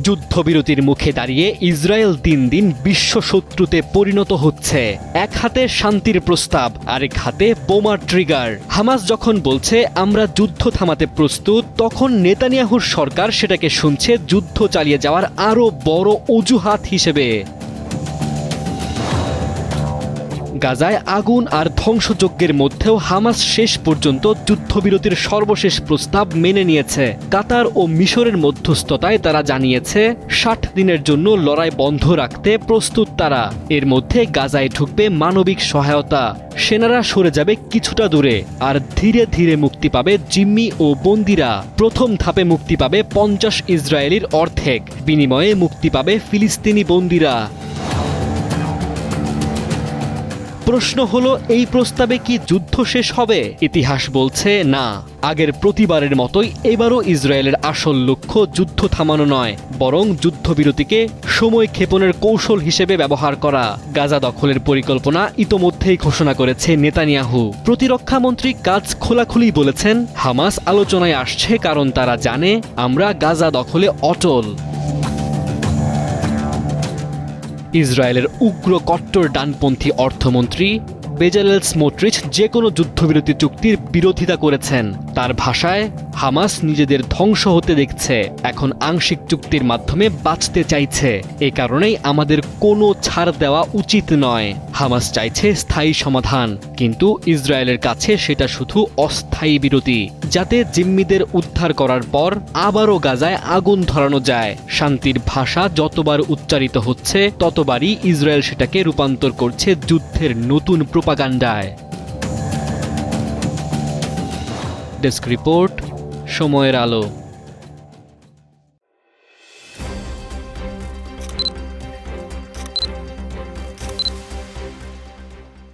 যুদ্ধবিরতির মুখে দাঁড়িয়ে ইসরায়েল দিন দিন বিশ্বশত্রুতে পরিণত হচ্ছে। এক হাতে শান্তির প্রস্তাব, আরেক হাতে বোমার ট্রিগার। হামাস যখন বলছে আমরা যুদ্ধ থামাতে প্রস্তুত, তখন নেতানিয়াহুর সরকার সেটাকে শুনছে যুদ্ধ চালিয়ে যাওয়ার আরও বড় অজুহাত হিসেবে। গাজায় আগুন আর ধ্বংসযজ্ঞের মধ্যেও হামাস শেষ পর্যন্ত যুদ্ধবিরতির সর্বশেষ প্রস্তাব মেনে নিয়েছে। কাতার ও মিশরের মধ্যস্থতায় তারা জানিয়েছে ৬০ দিনের জন্য লড়াই বন্ধ রাখতে প্রস্তুত তারা। এর মধ্যে গাজায় ঢুকবে মানবিক সহায়তা, সেনারা সরে যাবে কিছুটা দূরে, আর ধীরে ধীরে মুক্তি পাবে জিম্মি ও বন্দিরা। প্রথম ধাপে মুক্তি পাবে ৫০ ইসরায়েলির অর্ধেক, বিনিময়ে মুক্তি পাবে ফিলিস্তিনি বন্দিরা। প্রশ্ন হলো, এই প্রস্তাবে কি যুদ্ধ শেষ হবে? ইতিহাস বলছে না। আগের প্রতিবারের মতোই এবারও ইসরায়েলের আসল লক্ষ্য যুদ্ধ থামানো নয়, বরং যুদ্ধবিরতিকে সময় ক্ষেপণের কৌশল হিসেবে ব্যবহার করা। গাজা দখলের পরিকল্পনা ইতোমধ্যেই ঘোষণা করেছে নেতানিয়াহু। প্রতিরক্ষামন্ত্রী কাজ খোলাখুলি বলেছেন, হামাস আলোচনায় আসছে কারণ তারা জানে আমরা গাজা দখলে অটল। ইসরায়েলের উগ্র কট্টর ডানপন্থী অর্থমন্ত্রী বেজালেল স্মোট্রিচ যে কোনো যুদ্ধবিরতি চুক্তির বিরোধিতা করেছেন। তার ভাষায়, হামাস নিজেদের ধ্বংস হতে দেখছে, এখন আংশিক চুক্তির মাধ্যমে বাঁচতে চাইছে। এ কারণেই আমাদের কোনো ছাড় দেওয়া উচিত নয়। হামাস চাইছে স্থায়ী সমাধান, কিন্তু ইসরায়েলের কাছে সেটা শুধু অস্থায়ী বিরতি, যাতে জিম্মিদের উদ্ধার করার পর আবারও গাজায় আগুন ধরানো যায়। শান্তির ভাষা যতবার উচ্চারিত হচ্ছে, ততবারই ইসরায়েল সেটাকে রূপান্তর করছে যুদ্ধের নতুন প্রোপাগান্ডায়। ডেস্ক রিপোর্ট, সময়ের আলো।